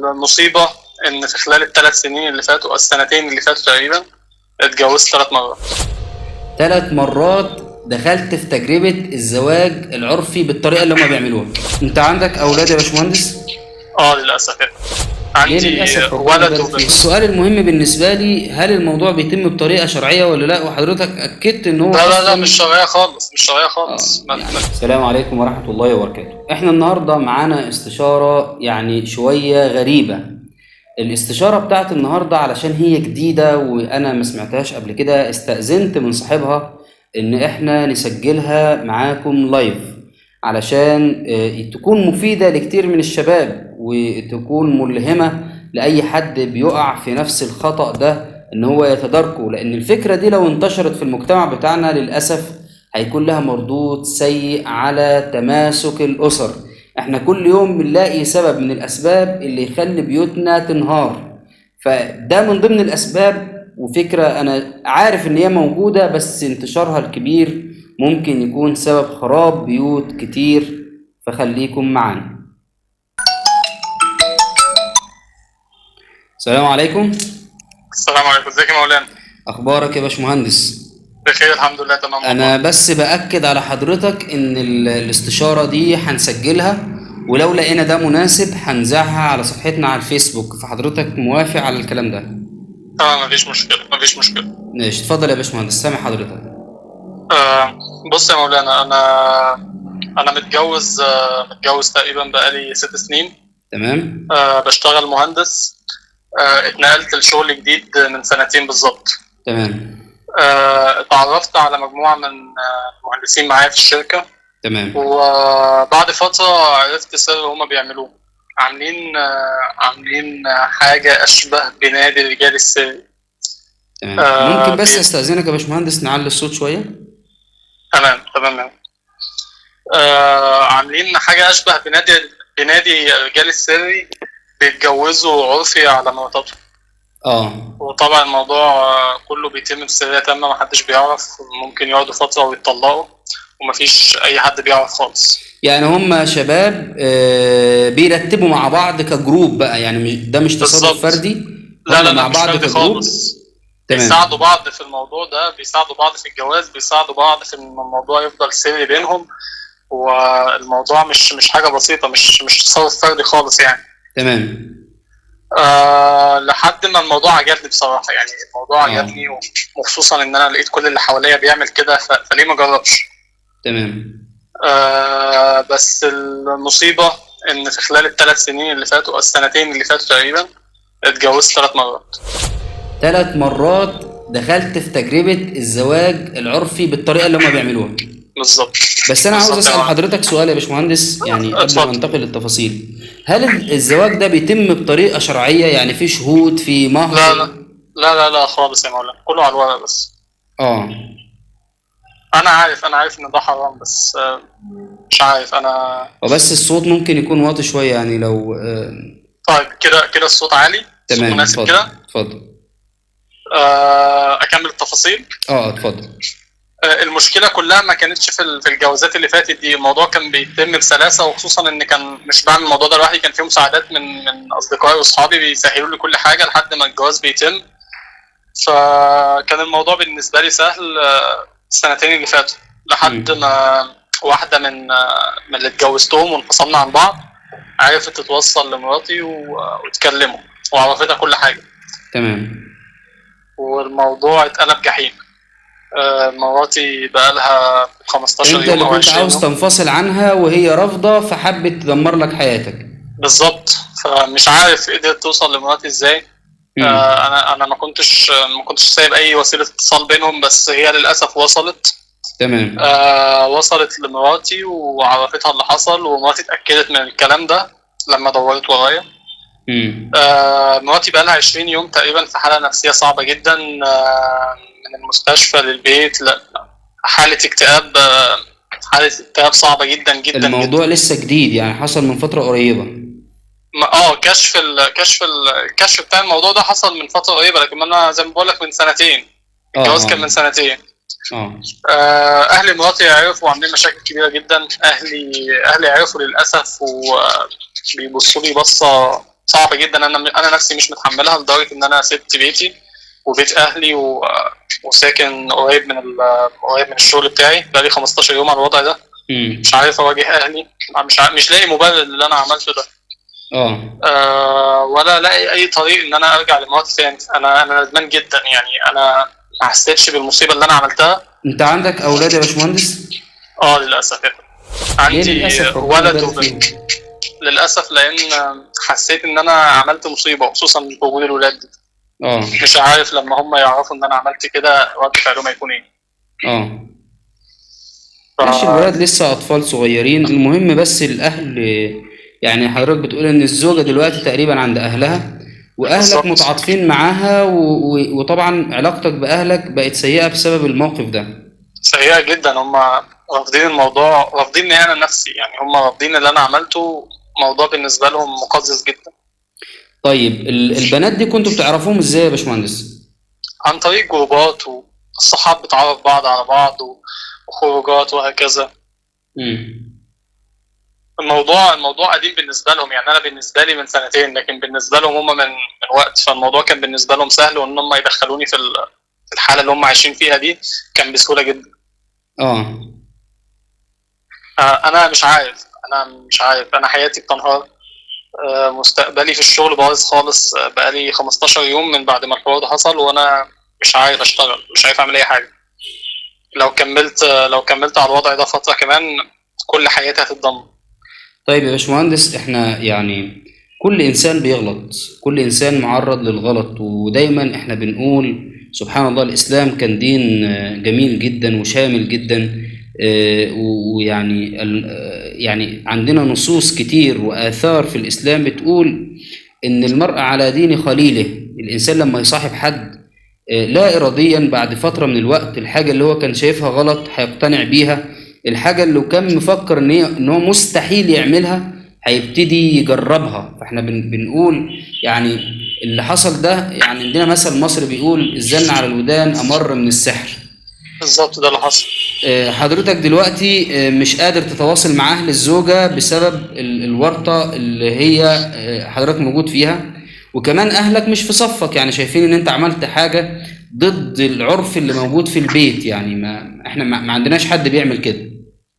المصيبة إن في خلال ال3 سنين اللي فاتوا، السنتين اللي فاتوا تقريبا، اتجوزت 3 مرات. 3 مرات دخلت في تجربة الزواج العرفي بالطريقة اللي هما بيعملوها. انت عندك اولاد يا باشمهندس؟ للأسف يعني. ليه عندي للأسف؟ ربنا ولد يبارك فيك. وبنت. السؤال المهم بالنسبة لي، هل الموضوع بيتم بطريقة شرعية ولا لا؟ وحضرتك أكدت إن هو لا أصلا مش شرعية خالص، مش شرعية خالص. يعني السلام عليكم ورحمة الله وبركاته. احنا النهاردة معانا استشارة يعني شوية غريبة. الاستشارة بتاعت النهاردة علشان هي جديدة وأنا ما سمعتهاش قبل كده، استأذنت من صاحبها إن احنا نسجلها معاكم لايف علشان تكون مفيدة لكتير من الشباب وتكون ملهمة لأي حد بيقع في نفس الخطأ ده إن هو يتداركه، لأن الفكرة دي لو انتشرت في المجتمع بتاعنا للأسف هيكون لها مردود سيء على تماسك الأسر. احنا كل يوم بنلاقي سبب من الأسباب اللي يخلي بيوتنا تنهار، فده من ضمن الأسباب. وفكرة أنا عارف إن هي موجودة بس انتشارها الكبير ممكن يكون سبب خراب بيوت كتير، فخليكم معانا. السلام عليكم. السلام عليكم، ازيك يا مولانا؟ أخبارك يا باشمهندس؟ بخير الحمد لله، تمام. أنا بس بأكد على حضرتك إن الاستشارة دي هنسجلها، ولو لقينا ده مناسب هنذاعها على صفحتنا على الفيسبوك، فحضرتك موافق على الكلام ده؟ تمام، مفيش مشكلة. ماشي، اتفضل يا باشمهندس، سامع حضرتك. بص يا مولانا، أنا متجوز تقريبا بقالي 6 سنين. تمام. بشتغل مهندس. اتنقلت لشغل جديد من سنتين بالظبط. تمام. اتعرفت على مجموعة من مهندسين معايا في الشركة. تمام. وبعد فترة عرفت سر هما بيعملوه. عاملين حاجة أشبه بنادي الرجال السري. تمام. ممكن بس استأذنك يا باشمهندس نعلي الصوت شوية؟ تمام. عاملين حاجة أشبه بنادي الرجال السري، بيتجوزوا عرفي على مراتاتهم. وطبعا الموضوع كله بيتم بسرية تامة، محدش بيعرف. ممكن يقعدوا فترة ويتطلقوا ومفيش أي حد بيعرف خالص. يعني هم شباب بيرتبوا مع بعض كجروب بقى، يعني ده مش تصرف فردي؟ لا مع مش بعض فردي كجروب خالص. تمام. بيساعدوا بعض في الموضوع ده، بيساعدوا بعض في الجواز، بيساعدوا بعض في ان الموضوع يفضل سري بينهم. والموضوع مش حاجة بسيطة، مش تصرف فردي خالص يعني. تمام. لحد ما الموضوع عجبني بصراحة، يعني الموضوع عجبني، وخصوصا ان انا لقيت كل اللي حواليا بيعمل كده، فليه ما جربش؟ تمام. بس المصيبة ان في خلال ال3 سنين اللي فاتوا، السنتين اللي فاتوا تقريبا، اتجوزت 3 مرات. 3 مرات دخلت في تجربة الزواج العرفي بالطريقة اللي هما بيعملوها. بالظبط. بس أنا عاوز أسأل حضرتك سؤال يا باشمهندس، يعني قبل ما ننتقل للتفاصيل، هل الزواج ده بيتم بطريقة شرعية؟ يعني في شهود، في مهر؟ لا خالص يا مولانا، كله على الورق بس. أنا عارف إن ده حرام، بس مش عارف أنا. وبس الصوت ممكن يكون واطي شوية، يعني لو طيب كده الصوت عالي؟ تمام. مناسب كده؟ اتفضل. أكمل التفاصيل؟ اتفضل. المشكلة كلها ما كانتش في الجوازات اللي فاتت دي. الموضوع كان بيتم بسلاسة، وخصوصا إن كان مش بعمل الموضوع ده لوحدي، كان في مساعدات من أصدقائي وأصحابي بيسهلوا لي كل حاجة لحد ما الجواز بيتم. فكان الموضوع بالنسبة لي سهل السنتين اللي فاتوا، لحد ما واحدة من اللي اتجوزتهم وانفصلنا عن بعض عرفت تتوصل لمراتي واتكلموا وعرفتها كل حاجة. تمام. والموضوع اتقلب جحيم. مراتي بقالها 15 يوم. انت اللي كنت عاوز تنفصل عنها وهي رافضة، فحبت تدمر لك حياتك. بالظبط. فمش عارف قدرت توصل لمراتي ازاي. انا ما كنتش سايب اي وسيله اتصال بينهم، بس هي للاسف وصلت. تمام. وصلت لمراتي وعرفتها اللي حصل، ومراتي اتاكدت من الكلام ده لما دورت ورايا. مراتي بقالها 20 يوم تقريبا في حاله نفسيه صعبه جدا، من المستشفى للبيت. حاله اكتئاب صعبه جدا جدا. الموضوع جداً. لسه جديد يعني، حصل من فتره قريبه؟ الكشف بتاع الموضوع ده حصل من فتره قريبه، لكن انا زي ما بقول لك من سنتين. الجواز كان من سنتين. اهل مراتي عرفوا وعاملين مشاكل كبيره جدا. اهلي عرفوا للاسف، وبيبصوا لي بصه صعب جدا. انا نفسي مش متحملها لدرجه ان انا سبت بيتي وبيت اهلي وساكن قريب من الشغل بتاعي، بقالي 15 يوم على الوضع ده. امم. مش عارف اواجه اهلي، مش لاقي مبرر اللي انا عملته ده. ولا لاقي اي طريق ان انا ارجع لمراتي تاني. انا ندمان جدا يعني. انا ما حسيتش بالمصيبه اللي انا عملتها. انت عندك اولاد يا باشمهندس؟ للاسف يعني. ليه عندي للاسف؟ ربنا ولد يبارك وبنت. فيهم. للاسف لان حسيت ان انا عملت مصيبه، خصوصا بوجود الولاد دي. اه. مش عارف لما هم يعرفوا ان انا عملت كده رد فعلهم هيكون ايه. اه. ف... ماشي، الولاد لسه اطفال صغيرين، المهم بس الاهل. يعني حضرتك بتقول ان الزوجة دلوقتي تقريبا عند اهلها، واهلك بالظبط. متعاطفين معاها وطبعا علاقتك باهلك بقت سيئة بسبب الموقف ده. سيئه جدا. هم رافضين الموضوع، رافضين انا نفسي يعني. هم رافضين اللي انا عملته. موضوع بالنسبه لهم مقزز جدا. طيب البنات دي كنتوا بتعرفوهم ازاي يا باشمهندس؟ عن طريق جروبات، والصحاب بتعرف بعض على بعض، وخروجات وهكذا. امم. الموضوع قديم بالنسبه لهم يعني. انا بالنسبه لي من سنتين، لكن بالنسبه لهم هم من وقت. فالموضوع كان بالنسبه لهم سهل، وان هم يدخلوني في الحاله اللي هم عايشين فيها دي كان بسهوله جدا. اه. انا مش عارف. انا حياتي بتنهار. مستقبلي في الشغل باظ خالص. بقالي 15 يوم من بعد ما الحوار ده حصل، وانا مش عارف اشتغل، مش عارف اعمل اي حاجه. لو كملت على الوضع ده فتره كمان، كل حياتي هتتدمر. طيب يا باشمهندس، احنا يعني كل انسان بيغلط، كل انسان معرض للغلط، ودايما احنا بنقول سبحان الله الاسلام كان دين جميل جدا وشامل جدا. ويعني يعني عندنا نصوص كتير واثار في الاسلام بتقول ان المرء على دين خليله. الانسان لما يصاحب حد لا إراديا بعد فترة من الوقت، الحاجة اللي هو كان شايفها غلط هيقتنع بيها. الحاجة اللي كان مفكر إن هو مستحيل يعملها هيبتدي يجربها. فإحنا بنقول يعني اللي حصل ده، يعني عندنا مثل مصري بيقول الزن على الودان أمر من السحر. بالظبط ده اللي حصل. حضرتك دلوقتي مش قادر تتواصل مع أهل الزوجة بسبب الورطة اللي هي حضرتك موجود فيها، وكمان أهلك مش في صفك، يعني شايفين إن أنت عملت حاجة ضد العرف اللي موجود في البيت. يعني ما إحنا ما عندناش حد بيعمل كده.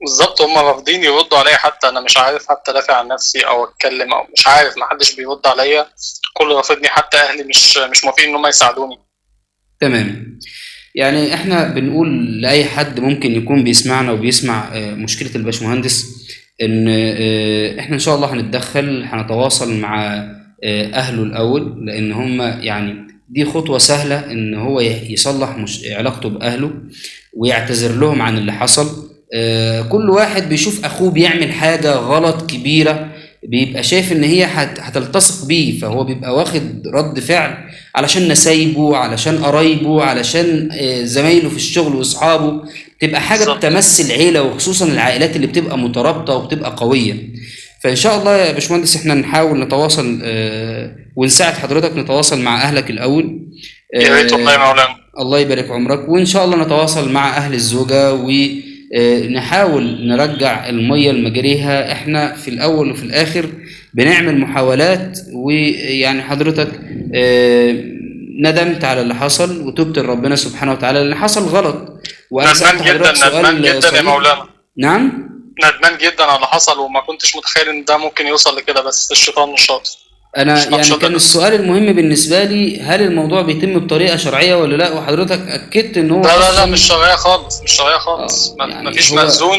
بالظبط. هم رافضين يردوا عليا. حتى انا مش عارف حتى ادافع عن نفسي او اتكلم، او مش عارف. ما حدش بيرد عليا. كله رافضني. حتى اهلي مش موافقين ان هم يساعدوني. تمام. يعني احنا بنقول لأي حد ممكن يكون بيسمعنا وبيسمع مشكلة الباشمهندس، ان احنا ان شاء الله هنتدخل، هنتواصل مع اهله الاول، لان هم يعني دي خطوة سهلة ان هو يصلح مش علاقته باهله ويعتذر لهم عن اللي حصل. كل واحد بيشوف اخوه بيعمل حاجة غلط كبيرة بيبقى شايف ان هي هتلتصق بيه، فهو بيبقى واخد رد فعل علشان نسايبه، علشان قرايبه، علشان زمايله في الشغل واصحابه. تبقى حاجة بالظبط. بتمس العيلة، وخصوصا العائلات اللي بتبقى مترابطة وبتبقى قوية. فإن شاء الله يا باشمهندس احنا نحاول نتواصل ونساعد حضرتك نتواصل مع أهلك الأول. يا ريت والله يا مولانا. الله يبارك عمرك، وإن شاء الله نتواصل مع أهل الزوجة ونحاول نرجع المية لمجاريها. احنا في الأول وفي الآخر بنعمل محاولات، ويعني حضرتك ندمت على اللي حصل وتبت لربنا سبحانه وتعالى لأن حصل غلط. وأنا ندمان سألت جدا، حضرتك ندمان سؤال جدا يا صريح. مولانا. نعم. ندمان جدا على اللي حصل، وما كنتش متخيل ان ده ممكن يوصل لكده. بس الشيطان مش شاطر. أنا الشيطان يعني كان شاطر. السؤال المهم بالنسبة لي هل الموضوع بيتم بطريقة شرعية ولا لا، وحضرتك أكدت إن هو لا، أصلا مش شرعية خالص، مش شرعية خالص. يعني مفيش هو. مأذون.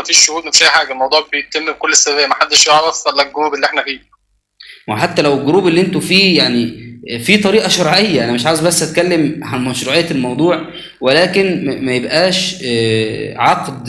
مفيش شهود، مفيش اي حاجة. الموضوع بيتم بكل سرية. محدش يعرف الا الجروب اللي احنا فيه. وحتى لو الجروب اللي انتوا فيه يعني في طريقة شرعية، انا مش عاوز بس اتكلم عن مشروعية الموضوع، ولكن ما يبقاش عقد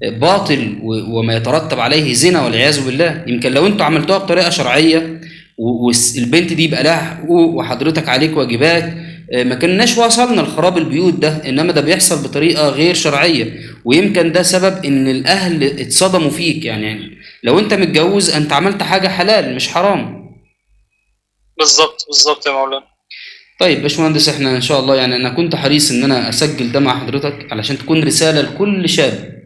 باطل وما يترتب عليه زنا والعياذ بالله. يمكن لو انتوا عملتوها بطريقة شرعية والبنت دي يبقى لها حقوق وحضرتك عليك واجبات، ما كناش وصلنا لخراب البيوت ده. انما ده بيحصل بطريقة غير شرعية، ويمكن ده سبب ان الاهل اتصدموا فيك. يعني لو انت متجوز انت عملت حاجة حلال مش حرام. بالظبط يا مولانا. طيب باشمهندس احنا ان شاء الله يعني انا كنت حريص ان انا اسجل ده مع حضرتك علشان تكون رسالة لكل شاب.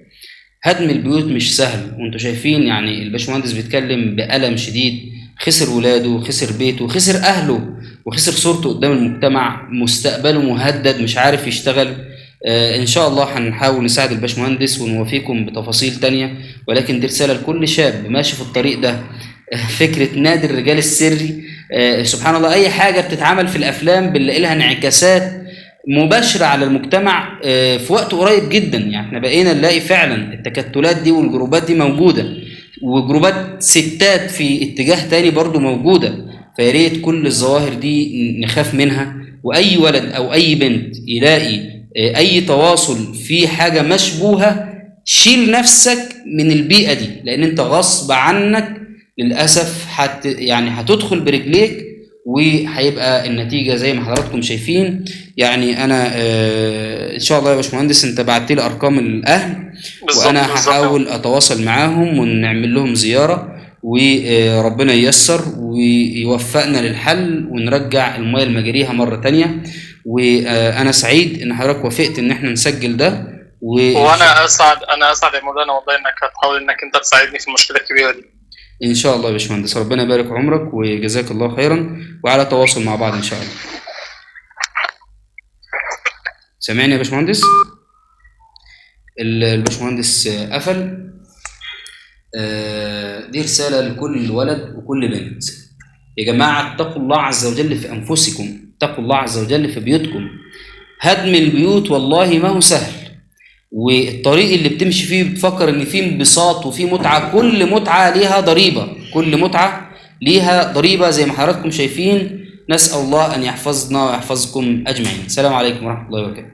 هدم البيوت مش سهل، وانتوا شايفين يعني الباشمهندس بيتكلم بألم شديد خسر ولاده، خسر بيته، خسر اهله، وخسر صورته قدام المجتمع، مستقبله مهدد، مش عارف يشتغل. ان شاء الله هنحاول نساعد الباشمهندس ونوافيكم بتفاصيل تانية، ولكن دي رسالة لكل شاب ماشي في الطريق ده. فكرة نادي الرجال السري، سبحان الله، اي حاجة بتتعمل في الافلام بنلاقي لها انعكاسات مباشرة على المجتمع في وقت قريب جدا. يعني احنا بقينا نلاقي فعلا التكتلات دي والجروبات دي موجودة، وجروبات ستات في اتجاه تاني برضو موجودة. فياريت كل الظواهر دي نخاف منها، واي ولد او اي بنت يلاقي اي تواصل في حاجة مشبوهة، شيل نفسك من البيئة دي، لان انت غصب عنك للأسف يعني هتدخل برجليك، وهيبقى النتيجة زي ما حضراتكم شايفين. يعني انا ان شاء الله يا باشمهندس انت بعت لي ارقام الاهل، وانا هحاول اتواصل معاهم ونعمل لهم زيارة، وربنا ييسر ويوفقنا للحل ونرجع المياه لمجاريها مرة تانية. وانا سعيد ان حضرتك وافقت ان احنا نسجل ده. وانا اسعد يا مولانا والله انك هتحاول انك انت تساعدني في المشكلة الكبيرة دي. ان شاء الله يا باشمهندس، ربنا يبارك عمرك وجزاك الله خيرا، وعلى تواصل مع بعض ان شاء الله. سامعني يا باشمهندس؟ الباشمهندس قفل. دي رسالة لكل ولد وكل بنت. يا جماعة اتقوا الله عز وجل في أنفسكم، اتقوا الله عز وجل في بيوتكم. هدم البيوت والله ما هو سهل، والطريق اللي بتمشي فيه بتفكر ان فيه انبساط وفيه متعة. كل متعة ليها ضريبة، كل متعة ليها ضريبة زي ما حضراتكم شايفين. نسأل الله أن يحفظنا ويحفظكم أجمعين. السلام عليكم ورحمة الله وبركاته.